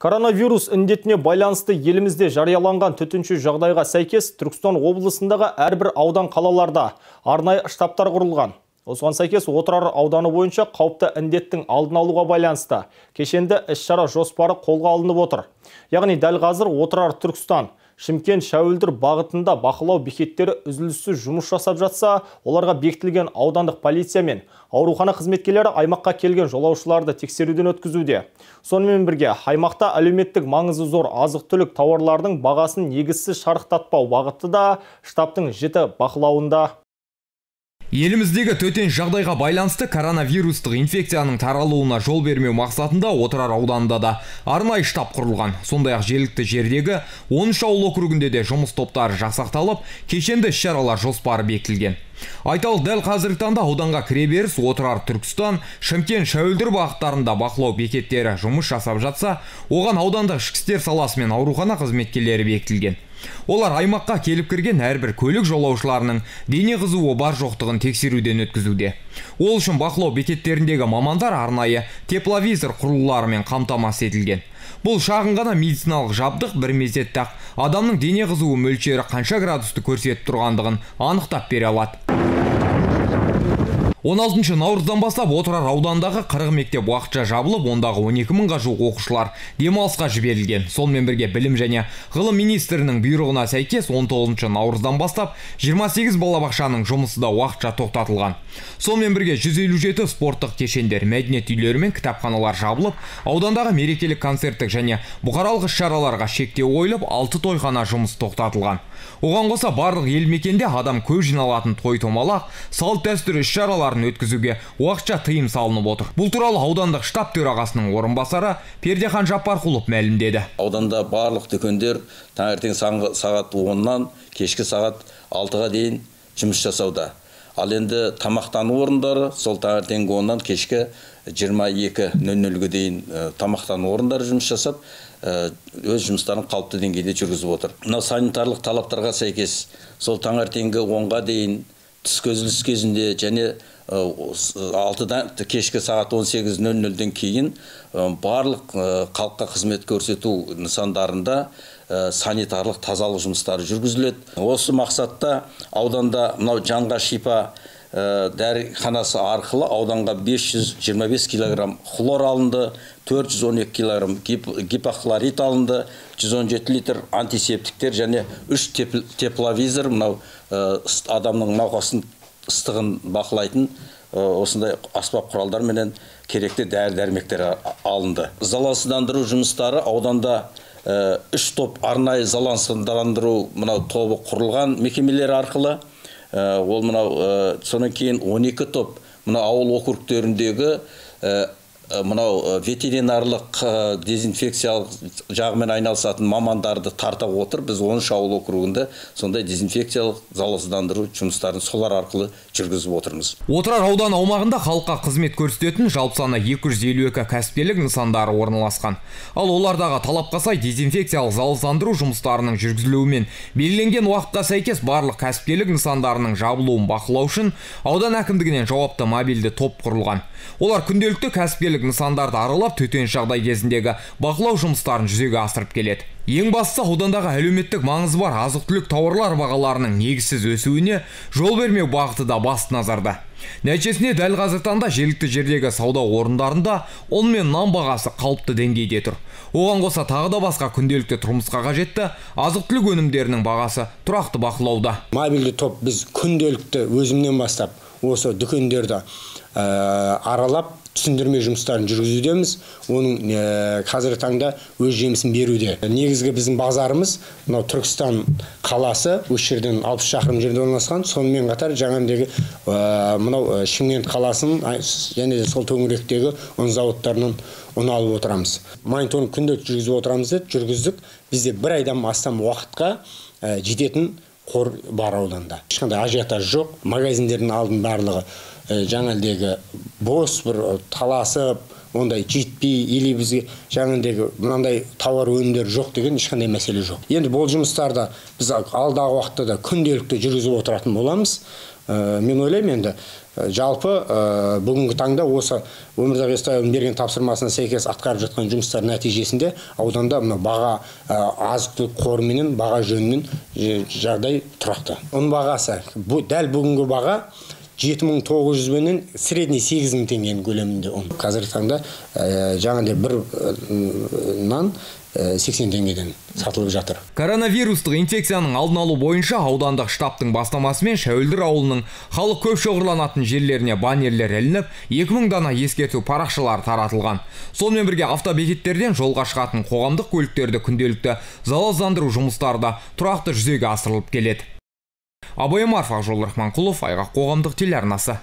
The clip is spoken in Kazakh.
Коронавирус індетіне байланысты елімізде жарияланған төтенше жағдайға сәйкес Түркістан облысындағы әрбір аудан қалаларда арнайы штабтар құрылған. Осыған сәйкес Отырар ауданы бойынша қауіпті індеттің алдын алуға байланысты кешенді іс-шара жоспары қолға алынып отыр. Яғни дәл қазір Отырар Түркістан, Шымкент Шәуілдір бағытында бақылау бекеттері үзіліссіз жұмыс жасап жатса, оларға бекітілген аудандық полиция мен аурухана қызметкерлері аймаққа келген жолаушыларды тексеруден өткізуде. Сонымен бірге, аймақта әлеуметтік маңызы зор азық-түлік тауарлардың бағасын негізсіз шарықтатпау бағыты да штабтың жіті бақылауында. Еліміздегі төтенше жағдайға байланысты коронавирустық инфекцияның таралуына жол бермеу мақсатында Отырар ауданында да арнайы штаб құрылған. Сондай-ақ жергілікті жердегі 13 ауыл округінде де жұмыс топтары жасақталып, кешенді іс-шаралар жоспары бекітілген. Айталық, дәл қазіргі таңда ауданға кіреберіс Отырар Түркістан, Шымкент Шәуілдір бағыттарында бақылау бекеттері жұмыс жасап жатса, оған аудандық ішкі істер саласы мен аурухана қызметкерлері бекітілген. Олар аймаққа келіп кірген әрбір көлік жолаушыларының дене қызуы бар жоқтығын тексеруден өткізуде. Ол үшін бақылау бекеттеріндегі мамандар арнайы тепловизор құрылғыларымен қамтамасыз етілген. Бұл шағын ғана медициналық жабдық бір мезетте адамның дене қызуы мөлшері қанша градусты көрсетіп тұрғандығын анықтап бере алады. 16 наурыздан бастап Отырар аудандағы 40 мектеп уақытша жабылып, ондағы 12 мыңға жуық оқушылар демалысқа жіберілген. Сонымен бірге білім және ғылым министрінің бұйрығына сәйкес 19 наурыздан бастап 28 балабақшаның жұмысы да уақытша тоқтатылған. Сонымен бірге 157 спорттық кешендер, мәдениет үйлері мен кітапханалар жабылып, аудандағы мерекелік концерттік және бұқаралық іс-шараларға шектеу қойылып, 6 тойхана жұмысы тоқтатылған. Оған қоса барлық ел мекенде адам көп жиналатын той-томалақ, салт-дәстүр іс-шараларын өткізуге уақытша тыйым салынып отыр. Бұл туралы аудандық штаб төрағасының орынбасары Пердехан Жаппарқұлов мәлімдеді. Ауданда барлық дүкендер таңертең сағат 10-нан кешкі сағат 6-ға дейін жұмыс жасауда. Ал енді тамақтану орындары сол таңертең 10-нан кешкі 22:00-ге дейін тамақтану орындары жұмыс жасап, өз жұмыстарын қалыпты деңгейде жүргізіп отыр. Мына санитарлық талаптарға сәйкес сол таңертеңгі 10-ға дейін түскі үзіліс кезінде және 6-дан кешкі сағат 18:00-ден кейін барлық халыққа қызмет көрсету нысандарында санитарлық тазалық жұмыстары жүргізіледі. Осы мақсатта ауданда мынау жанға шипа дәріханасы арқылы ауданға 525 килограмм хлор алынды, 412 килограмм гипохлорид алынды, 117 литр антисептиктер және 3 тепловизор, мынау адамның науқасын ыстығын бақылайтын осындай аспап құралдар менен керекті дәрі-дәрмектер алынды. Залалсыздандыру жұмыстары ауданда 3 топ арнайы залалсыздандыру мынау тобы құрылған мекемелер арқылы. Ол мынау сонан кейін 12 топ мынау ауыл округтеріндегі мынау ветеринарлық дезинфекциялық жағымен айналысатын мамандарды тарта отыр. Біз 13 ауыл округінде сондай дезинфекциялық залалсыздандыру жұмыстарын солар арқылы жүргізіп отырмыз. Отырар ауданы аумағында халыққа қызмет көрсететін жалпы саны 252 кәсіпкерлік нысандары орналасқан. Ал олардағы талапқа сай дезинфекциялық залалсыздандыру жұмыстарының жүргізілуімен белгіленген уақытқа сәйкес барлық кәсіпкерлік нысандарының жабылуын бақылау үшін аудан әкімдігінен жауапты мобильді топ құрылған. Олар күнделікті кәсіпкерлік нысандарды аралап, төтенше жағдай кезіндегі бақылау жұмыстарын жүзеге асырып келеді. Ең бастысы аудандағы әлеуметтік маңызы бар азық-түлік тауарлар бағаларының негізсіз өсуіне жол бермеу бағыты да басты назарда. Нәтижесінде дәл қазіргі таңда жергілікті жердегі сауда орындарында ұн мен нан бағасы қалыпты деңгейде тұр. Оған қоса тағы да басқа күнделікті тұрмысқа қажетті азық-түлік өнімдерінің бағасы тұрақты бақылауда. Мобильді топ біз күнделікті өзімнен бастап осы дүкендерді аралап түсіндірме жұмыстарын жүргізудеміз. Оның қазіргі таңда өз жемісін беруде. Негізгі біздің базарымыз мынау Түркістан қаласы, осы жерден 60 шақырым жерде орналасқан. Сонымен қатар жаңағыдегі мынау Шымкент қаласының және сол төңіректегі ұн зауыттарынан ұн алып отырамыз. Мониторинг күнделікті жүргізіп отырамыз деді, жүргіздік. Бізде бір айдан астам уақытқа жететін қор бар ауданда. Ешқандай ажиотаж жоқ. Магазиндердің алдын барлығы жаңалдегі бос бір таласып, ондай жетпей, или бізге жаңалдегі мынандай тауар өнімдер жоқ деген ешқандай мәселе жоқ. Енді бұл жұмыстарды біз алдағы уақытта да күнделікті жүргізіп отыратын боламыз. Мен ойлаймын енді Жалпы бүгінгі таңда осы Өмірзақ Естаевтың берген тапсырмасына сәйкес атқарып жатқан жұмыстар нәтижесінде ауданда баға азық-түлік қорыменен баға жөнінен жағдай тұрақты. Оның бағасы дәл бүгінгі баға 7900 менен средний 8000 теңгенің көлемінде. Қазіргі таңда жаңағыдай бір нан 80 теңгеден сатылып жатыр. Коронавирустық инфекцияның алдын алу бойынша аудандық штабтың бастамасымен Шәуілдір ауылының халық көп шоғырланатын жерлеріне баннерлер ілініп, 2000 дана ескерту парақшалары таратылған. Сонымен бірге автобекеттерден жолға шығатын қоғамдық көліктерді күнделікті залалсыздандыру жұмыстары да тұрақты жүзеге асырылып келеді. Абай Марфақ, Жолрахманқұлов, Айғақ қоғамдық телеарнасы.